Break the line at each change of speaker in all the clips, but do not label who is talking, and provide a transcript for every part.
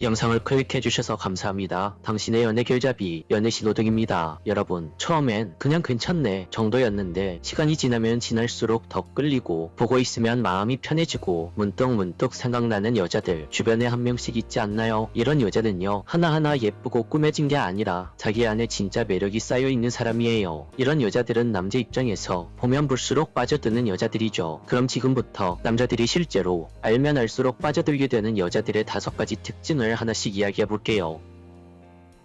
영상을 클릭해주셔서 감사합니다. 당신의 연애 길잡이 연애 신호등입니다. 여러분, 처음엔 그냥 괜찮네 정도였는데 시간이 지나면 지날수록 더 끌리고 보고 있으면 마음이 편해지고 문득문득 생각나는 여자들 주변에 한 명씩 있지 않나요? 이런 여자는요, 하나하나 예쁘고 꾸며진 게 아니라 자기 안에 진짜 매력이 쌓여있는 사람이에요. 이런 여자들은 남자 입장에서 보면 볼수록 빠져드는 여자들이죠. 그럼 지금부터 남자들이 실제로 알면 알수록 빠져들게 되는 여자들의 5가지 특징을 하나씩 이야기해 볼게요.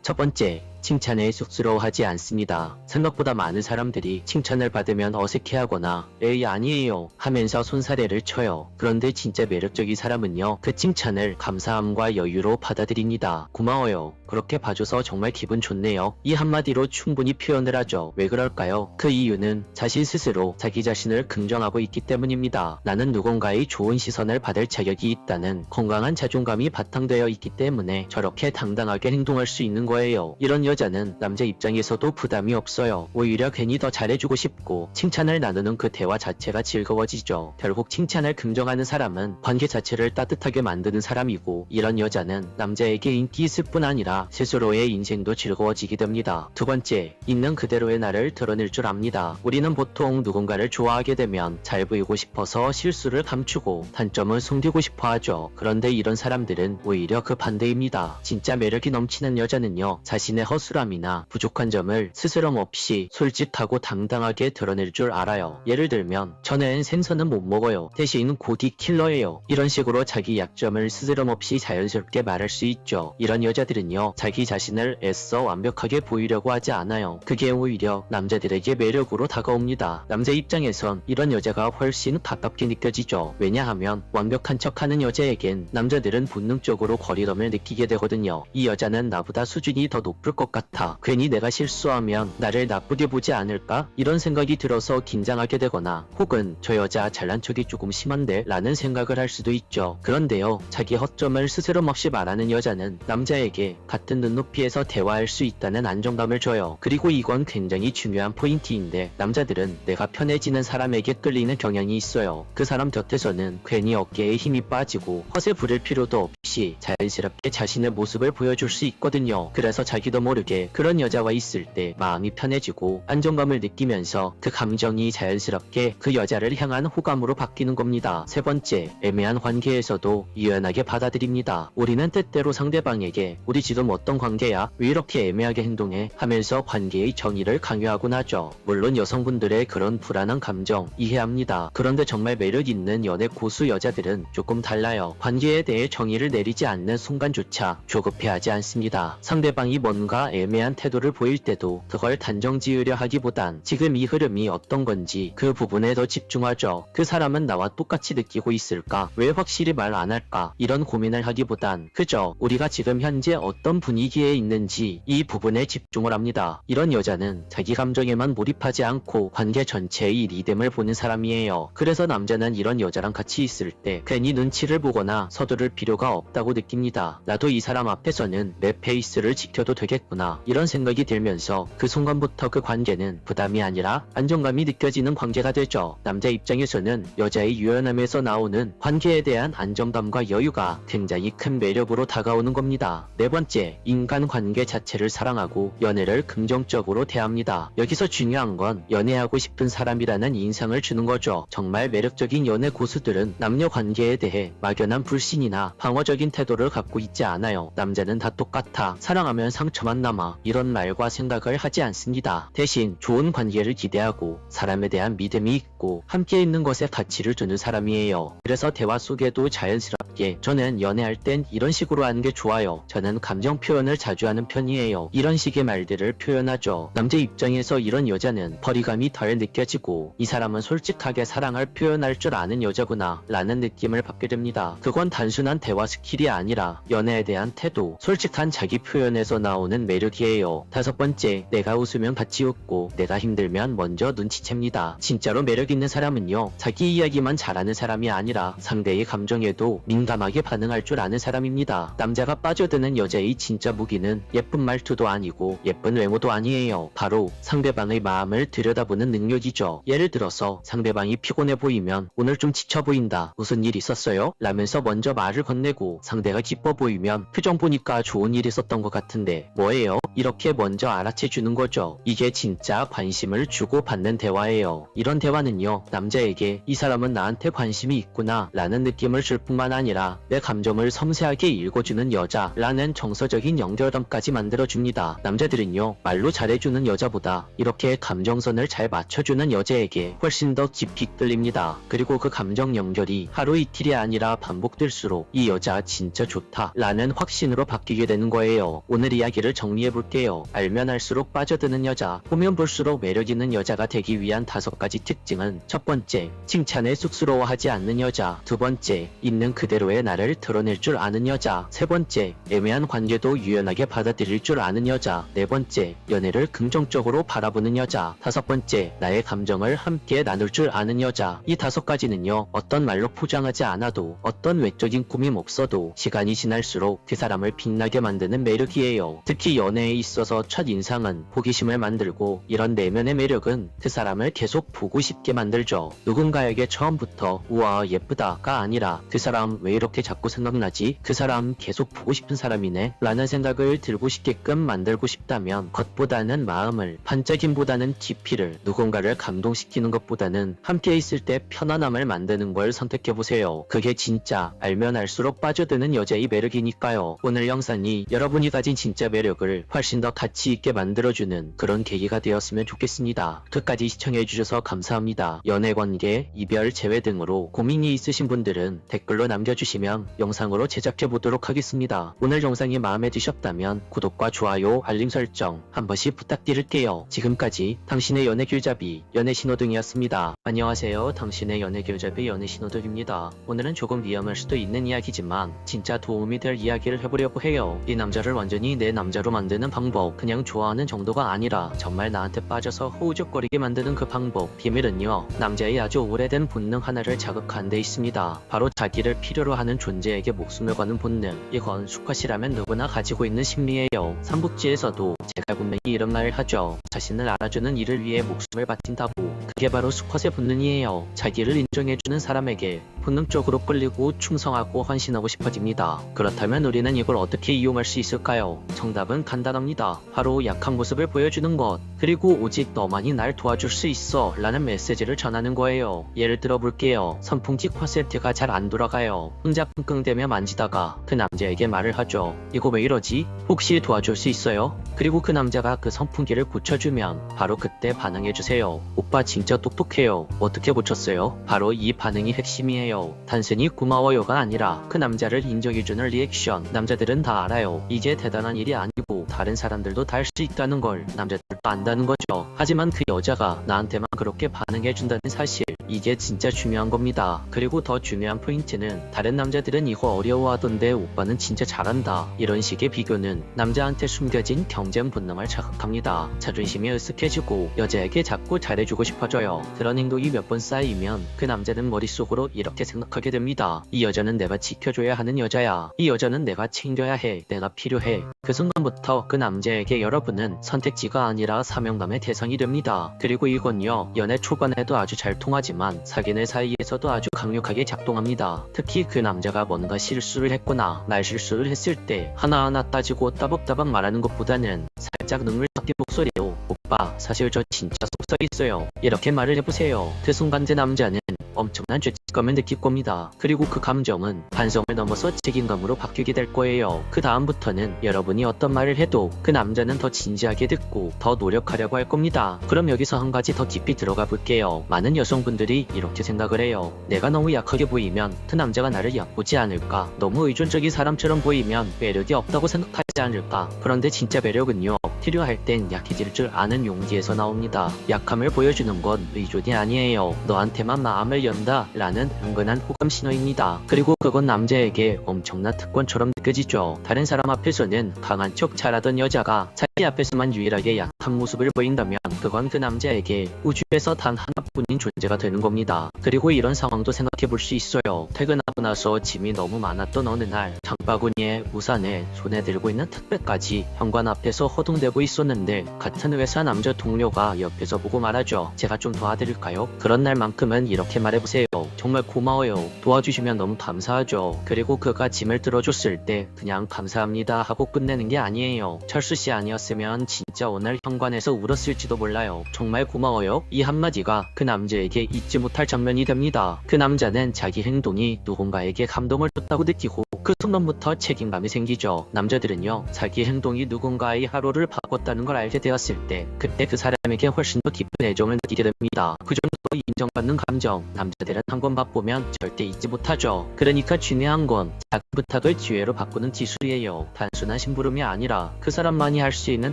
첫 번째, 칭찬에 쑥스러워하지 않습니다. 생각보다 많은 사람들이 칭찬을 받으면 어색해하거나 에이 아니에요 하면서 손사래를 쳐요. 그런데 진짜 매력적인 사람은요, 그 칭찬을 감사함과 여유로 받아들입니다. 고마워요. 그렇게 봐줘서 정말 기분 좋네요. 이 한마디로 충분히 표현을 하죠. 왜 그럴까요? 그 이유는 자신 스스로 자기 자신을 긍정하고 있기 때문입니다. 나는 누군가의 좋은 시선을 받을 자격이 있다는 건강한 자존감이 바탕되어 있기 때문에 저렇게 당당하게 행동할 수 있는 거예요. 이런 여자는 남자 입장에서도 부담이 없어요. 오히려 괜히 더 잘해주고 싶고 칭찬을 나누는 그 대화 자체가 즐거워지죠. 결국 칭찬을 긍정하는 사람은 관계 자체를 따뜻하게 만드는 사람이고, 이런 여자는 남자에게 인기 있을 뿐 아니라 스스로의 인생도 즐거워지게 됩니다. 두 번째, 있는 그대로의 나를 드러낼 줄 압니다. 우리는 보통 누군가를 좋아하게 되면 잘 보이고 싶어서 실수를 감추고 단점을 숨기고 싶어 하죠. 그런데 이런 사람들은 오히려 그 반대입니다. 진짜 매력이 넘치는 여자는요, 자신의 허술함이나 부족한 점을 스스럼 없이 솔직하고 당당하게 드러낼 줄 알아요. 예를 들면, 저는 생선은 못 먹어요. 대신 고디 킬러예요. 이런 식으로 자기 약점을 스스럼 없이 자연스럽게 말할 수 있죠. 이런 여자들은요, 자기 자신을 애써 완벽하게 보이려고 하지 않아요. 그게 오히려 남자들에게 매력으로 다가옵니다. 남자 입장에선 이런 여자가 훨씬 가깝게 느껴지죠. 왜냐하면 완벽한 척하는 여자에겐 남자들은 본능적으로 거리감을 느끼게 되거든요. 이 여자는 나보다 수준이 더 높을 것 같아. 괜히 내가 실수하면 나를 나쁘게 보지 않을까? 이런 생각이 들어서 긴장하게 되거나, 혹은 저 여자 잘난 척이 조금 심한데? 라는 생각을 할 수도 있죠. 그런데요, 자기 허점을 스스럼 없이 말하는 여자는 남자에게 같은 눈높이에서 대화할 수 있다는 안정감을 줘요. 그리고 이건 굉장히 중요한 포인트인데, 남자들은 내가 편해지는 사람에게 끌리는 경향이 있어요. 그 사람 곁에서는 괜히 어깨에 힘이 빠지고 허세 부릴 필요도 없이 자연스럽게 자신의 모습을 보여줄 수 있거든요. 그래서 자기도 모르게 그런 여자와 있을 때 마음이 편해지고 안정감을 느끼면서 그 감정이 자연스럽게 그 여자를 향한 호감으로 바뀌는 겁니다. 세 번째, 애매한 관계에서도 유연하게 받아들입니다. 우리는 때때로 상대방에게 우리 지금 어떤 관계야? 왜 이렇게 애매하게 행동해? 하면서 관계의 정의를 강요하곤 하죠. 물론 여성분들의 그런 불안한 감정 이해합니다. 그런데 정말 매력 있는 연애 고수 여자들은 조금 달라요. 관계에 대해 정의를 내리지 않는 순간조차 조급해하지 않습니다. 상대방이 뭔가 애매한 태도를 보일 때도 그걸 단정 지으려 하기보단 지금 이 흐름이 어떤 건지 그 부분에 더 집중하죠. 그 사람은 나와 똑같이 느끼고 있을까? 왜 확실히 말 안 할까? 이런 고민을 하기보단 그저 우리가 지금 현재 어떤 분위기에 있는지 이 부분에 집중을 합니다. 이런 여자는 자기 감정에만 몰입하지 않고 관계 전체의 리듬을 보는 사람이에요. 그래서 남자는 이런 여자랑 같이 있을 때 괜히 눈치를 보거나 서두를 필요가 없다고 느낍니다. 나도 이 사람 앞에서는 내 페이스를 지켜도 되겠구나, 이런 생각이 들면서 그 순간부터 그 관계는 부담이 아니라 안정감이 느껴지는 관계가 되죠. 남자 입장에서는 여자의 유연함에서 나오는 관계에 대한 안정감과 여유가 굉장히 큰 매력으로 다가오는 겁니다. 네 번째, 인간관계 자체를 사랑하고 연애를 긍정적으로 대합니다. 여기서 중요한 건 연애하고 싶은 사람이라는 인상을 주는 거죠. 정말 매력적인 연애 고수들은 남녀 관계에 대해 막연한 불신이나 방어적인 태도를 갖고 있지 않아요. 남자는 다 똑같아, 사랑하면 상처만 남아, 이런 말과 생각을 하지 않습니다. 대신 좋은 관계를 기대하고 사람에 대한 믿음이 있고 함께 있는 것에 가치를 두는 사람이에요. 그래서 대화 속에도 자연스럽게 저는 연애할 땐 이런 식으로 하는 게 좋아요. 저는 감정 표현을 자주 하는 편이에요. 이런 식의 말들을 표현하죠. 남자 입장에서 이런 여자는 거리감이 덜 느껴지고 이 사람은 솔직하게 사랑을 표현할 줄 아는 여자구나 라는 느낌을 받게 됩니다. 그건 단순한 대화 스킬이 아니라 연애에 대한 태도, 솔직한 자기 표현에서 나오는 매력이에요. 다섯 번째, 내가 웃으면 같이 웃고 내가 힘들면 먼저 눈치챕니다. 진짜로 매력 있는 사람은요, 자기 이야기만 잘하는 사람이 아니라 상대의 감정에도 민감 용감하게 반응할 줄 아는 사람입니다. 남자가 빠져드는 여자의 진짜 무기는 예쁜 말투도 아니고 예쁜 외모도 아니에요. 바로 상대방의 마음을 들여다보는 능력이죠. 예를 들어서 상대방이 피곤해 보이면 오늘 좀 지쳐 보인다. 무슨 일 있었어요? 라면서 먼저 말을 건네고 상대가 기뻐 보이면 표정 보니까 좋은 일 있었던 것 같은데 뭐예요? 이렇게 먼저 알아채 주는 거죠. 이게 진짜 관심을 주고 받는 대화예요. 이런 대화는요, 남자에게 이 사람은 나한테 관심이 있구나 라는 느낌을 줄 뿐만 아니라 내 감정을 섬세하게 읽어주는 여자라는 정서적인 연결점까지 만들어줍니다. 남자들은요, 말로 잘해주는 여자보다 이렇게 감정선을 잘 맞춰주는 여자에게 훨씬 더 깊이 끌립니다. 그리고 그 감정 연결이 하루 이틀이 아니라 반복될수록 이 여자 진짜 좋다 라는 확신으로 바뀌게 되는 거예요. 오늘 이야기를 정리해볼게요. 알면 알수록 빠져드는 여자, 보면 볼수록 매력있는 여자가 되기 위한 5가지 특징은: 첫 번째, 칭찬에 쑥스러워하지 않는 여자. 두 번째, 있는 그대로의 나를 드러낼 줄 아는 여자. 세 번째, 애매한 관계도 유연하게 받아들일 줄 아는 여자. 네 번째, 연애를 긍정적으로 바라보는 여자. 다섯 번째, 나의 감정을 함께 나눌 줄 아는 여자. 이 5가지는요, 어떤 말로 포장하지 않아도, 어떤 외적인 꾸밈 없어도 시간이 지날수록 그 사람을 빛나게 만드는 매력이에요. 특히 연애에 있어서 첫 인상은 호기심을 만들고, 이런 내면의 매력은 그 사람을 계속 보고 싶게 만들죠. 누군가에게 처음부터 우와 예쁘다가 아니라 그 사람 왜 이렇게 자꾸 생각나지? 그 사람 계속 보고 싶은 사람이네 라는 생각을 들고 싶게끔 만들고 싶다면 겉보다는 마음을, 반짝임보다는 깊이를, 누군가를 감동시키는 것보다는 함께 있을 때 편안함을 만드는 걸 선택해보세요. 그게 진짜 알면 알수록 빠져드는 여자의 매력이니까요. 오늘 영상이 여러분이 가진 진짜 매력을 훨씬 더 가치있게 만들어주는 그런 계기가 되었으면 좋겠습니다. 끝까지 시청해주셔서 감사합니다. 연애관계, 이별, 재회 등으로 고민이 있으신 분들은 댓글로 남겨주시면 영상으로 제작해보도록 하겠습니다. 오늘 영상이 마음에 드셨다면 구독과 좋아요, 알림 설정 한 번씩 부탁드릴게요. 지금까지 당신의 연애길잡이 연애신호등이었습니다. 안녕하세요. 당신의 연애길잡이 연애신호등입니다. 오늘은 조금 위험할 수도 있는 이야기지만 진짜 도움이 될 이야기를 해보려고 해요. 이 남자를 완전히 내 남자로 만드는 방법, 그냥 좋아하는 정도가 아니라 정말 나한테 빠져서 호우적거리게 만드는 그 방법. 비밀은요, 남자의 아주 오래된 본능 하나를 자극한 데 있습니다. 바로 자기를 필요로 하는 존재에게 목숨을 거는 본능. 이건 수컷이라면 누구나 가지고 있는 심리예요. 삼국지에서도 제가 분명히 이런 말을 하죠. 자신을 알아주는 이를 위해 목숨을 바친다고. 그게 바로 수컷의 본능이에요. 자기를 인정해주는 사람에게 본능적으로 끌리고 충성하고 헌신하고 싶어집니다. 그렇다면 우리는 이걸 어떻게 이용할 수 있을까요? 정답은 간단합니다. 바로 약한 모습을 보여주는 것, 그리고 오직 너만이 날 도와줄 수 있어 라는 메시지를 전하는 거예요. 예를 들어 볼게요. 선풍기 콘센트가 잘 안 돌아가요. 혼자 끙끙대며 만지다가 그 남자에게 말을 하죠. 이거 왜 이러지? 혹시 도와줄 수 있어요? 그리고 그 남자가 그 선풍기를 고쳐주면 바로 그때 반응해주세요. 오빠 진짜 똑똑해요. 어떻게 고쳤어요? 바로 이 반응이 핵심이에요. 단순히 고마워요가 아니라 그 남자를 인정해주는 리액션. 남자들은 다 알아요. 이게 대단한 일이 아니고 다른 사람들도 다 할 수 있다는 걸 남자들도 안다는 거죠. 하지만 그 여자가 나한테만 그렇게 반응해준다는 사실, 이게 진짜 중요한 겁니다. 그리고 더 중요한 포인트는 다른 남자들은 이거 어려워하던데 오빠는 진짜 잘한다, 이런 식의 비교는 남자한테 숨겨진 경쟁 본능을 자극합니다. 자존심이 으쓱해지고 여자에게 자꾸 잘해주고 싶어져요. 그런 행동이 몇 번 쌓이면 그 남자는 머릿속으로 이렇게 생각하게 됩니다. 이 여자는 내가 지켜줘야 하는 여자야. 이 여자는 내가 챙겨야 해. 내가 필요해. 그 순간부터 그 남자에게 여러분은 선택지가 아니라 사명감의 대상이 됩니다. 그리고 이건요, 연애 초반에도 아주 잘 통하지만 사귀는 사이에서도 아주 강력하게 작동합니다. 특히 그 남자가 뭔가 실수를 했거나 말 실수를 했을 때 하나하나 따지고 따박따박 말하는 것보다는 살짝 능을 섞인 목소리로 오빠 사실 저 진짜 속상했어요, 이렇게 말을 해보세요. 그 순간 제 남자는 엄청난 죄책감을 느낄 겁니다. 그리고 그 감정은 반성을 넘어서 책임감으로 바뀌게 될 거예요. 그 다음부터는 여러분이 어떤 말을 해도 그 남자는 더 진지하게 듣고 더 노력하려고 할 겁니다. 그럼 여기서 한 가지 더 깊이 들어가 볼게요. 많은 여성분들이 이렇게 생각을 해요. 내가 너무 약하게 보이면 그 남자가 나를 얕보지 않을까? 너무 의존적인 사람처럼 보이면 매력이 없다고 생각하지 않을까? 그런데 진짜 매력은요, 필요할 땐 약해질 줄 아는 용기에서 나옵니다. 약함을 보여주는 건 의존이 아니에요. 너한테만 마음을 연다 라는 은근한 호감 신호입니다. 그리고 그건 남자에게 엄청난 특권처럼 느껴지죠. 다른 사람 앞에서는 강한 척 잘하던 여자가 자기 앞에서만 유일하게 약한 모습을 보인다면 그건 그 남자에게 우주에서 단 하나뿐인 존재가 되는 겁니다. 그리고 이런 상황도 생각 생각해 볼 수 있어요. 퇴근하고 나서 짐이 너무 많았던 어느 날 장바구니에 우산에 손에 들고 있는 택배까지 현관 앞에서 허둥대고 있었는데 같은 회사 남자 동료가 옆에서 보고 말하죠. 제가 좀 도와드릴까요? 그런 날만큼은 이렇게 말해보세요. 정말 고마워요. 도와주시면 너무 감사하죠. 그리고 그가 짐을 들어줬을 때 그냥 감사합니다 하고 끝내는 게 아니에요. 철수 씨 아니었으면 진짜 오늘 현관에서 울었을지도 몰라요. 정말 고마워요. 이 한마디가 그 남자에게 잊지 못할 장면이 됩니다. 그 남자는 자기 행동이 누군가에게 감동을 줬다고 느끼고 그 순간부터 책임감이 생기죠. 남자들은요, 자기 행동이 누군가의 하루를 바꿨다는 걸 알게 되었을 때 그때 그 사람에게 훨씬 더 깊은 애정을 느끼게 됩니다. 그 정도로 인정받는 감정, 남자들은 한 번 맛보면 절대 잊지 못하죠. 그러니까 중요한 건 작은 부탁을 기회로 바꾸는 기술이에요. 단순한 심부름이 아니라 그 사람만이 할 수 있는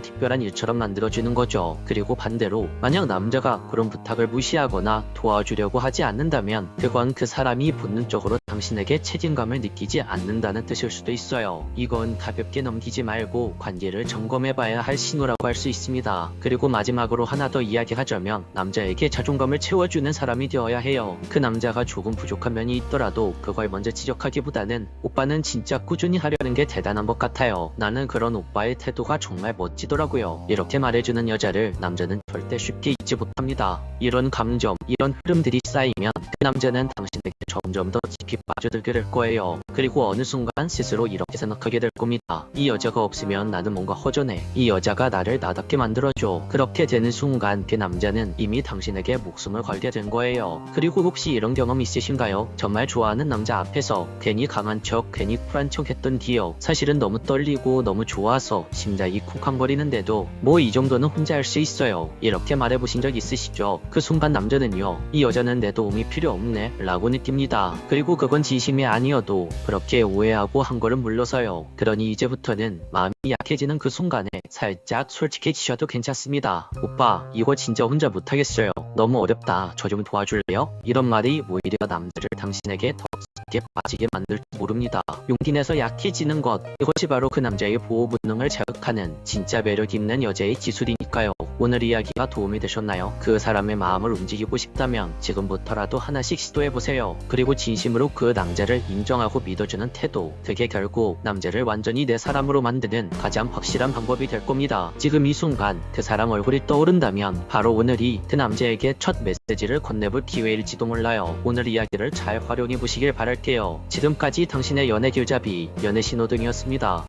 특별한 일처럼 만들어주는 거죠. 그리고 반대로 만약 남자가 그런 부탁을 무시하거나 도와주려고 하지 않는다면 그건 그 사람이 본능적으로 당신에게 책임감을 느끼지 않는다는 뜻일 수도 있어요. 이건 가볍게 넘기지 말고 관계를 점검해봐야 할 신호라고 할 수 있습니다. 그리고 마지막으로 하나 더 이야기하자면 남자에게 자존감을 채워주는 사람이 되어야 해요. 그 남자가 조금 부족한 면이 있더라도 그걸 먼저 지적하기보다는 오빠는 진짜 꾸준히 하려는 게 대단한 것 같아요. 나는 그런 오빠의 태도가 정말 멋지더라고요. 이렇게 말해주는 여자를 남자는 절대 쉽게 잊지 못합니다. 이런 감정, 이런 흐름들이 쌓이면 그 남자는 당신에게 점점 더 깊이 빠져들게 될 거예요. 그리고 어느 순간 스스로 이렇게 생각하게 될 겁니다. 이 여자가 없으면 나는 뭔가 허전해. 이 여자가 나를 나답게 만들어줘. 그렇게 되는 순간 그 남자는 이미 당신에게 목숨을 걸게 된 거예요. 그리고 혹시 이런 경험 있으신가요? 정말 좋아하는 남자 앞에서 괜히 강한 척, 괜히 쿨한 척 했던 뒤요. 사실은 너무 떨리고 너무 좋아서 심장이 쿵쾅거리는데도 뭐 이 정도는 혼자 할 수 있어요. 이렇게 말해보신 적 있으시죠? 그 순간 남자는요, 이 여자는 내 도움이 필요 없네 라고 느낍니다. 그리고 그건 진심이 아니어도 그렇게 오해하고 한 걸음 물러서요. 그러니 이제부터는 마음이 약해지는 그 순간에 살짝 솔직해지셔도 괜찮습니다. 오빠, 이거 진짜 혼자 못하겠어요. 너무 어렵다. 저 좀 도와줄래요? 이런 말이 오히려 남자를 당신에게 더 깊게 빠지게 만들지 모릅니다. 용기 내서 약해지는 것, 이것이 바로 그 남자의 보호 본능을 자극하는 진짜 매력 있는 여자의 기술이니까요. 오늘 이야기가 도움이 되셨나요? 그 사람의 마음을 움직이고 싶다면 지금부터라도 하나씩 시도해보세요. 그리고 진심으로 그 남자를 인정하고 믿어주는 태도, 그게 결국 남자를 완전히 내 사람으로 만드는 가장 확실한 방법이 될 겁니다. 지금 이 순간 그 사람 얼굴이 떠오른다면 바로 오늘이 그 남자에게 첫 메시지를 건네볼 기회일지도 몰라요. 오늘 이야기를 잘 활용해 보시길 바랄게요. 지금까지 당신의 연애 길잡이 연애 신호등이었습니다.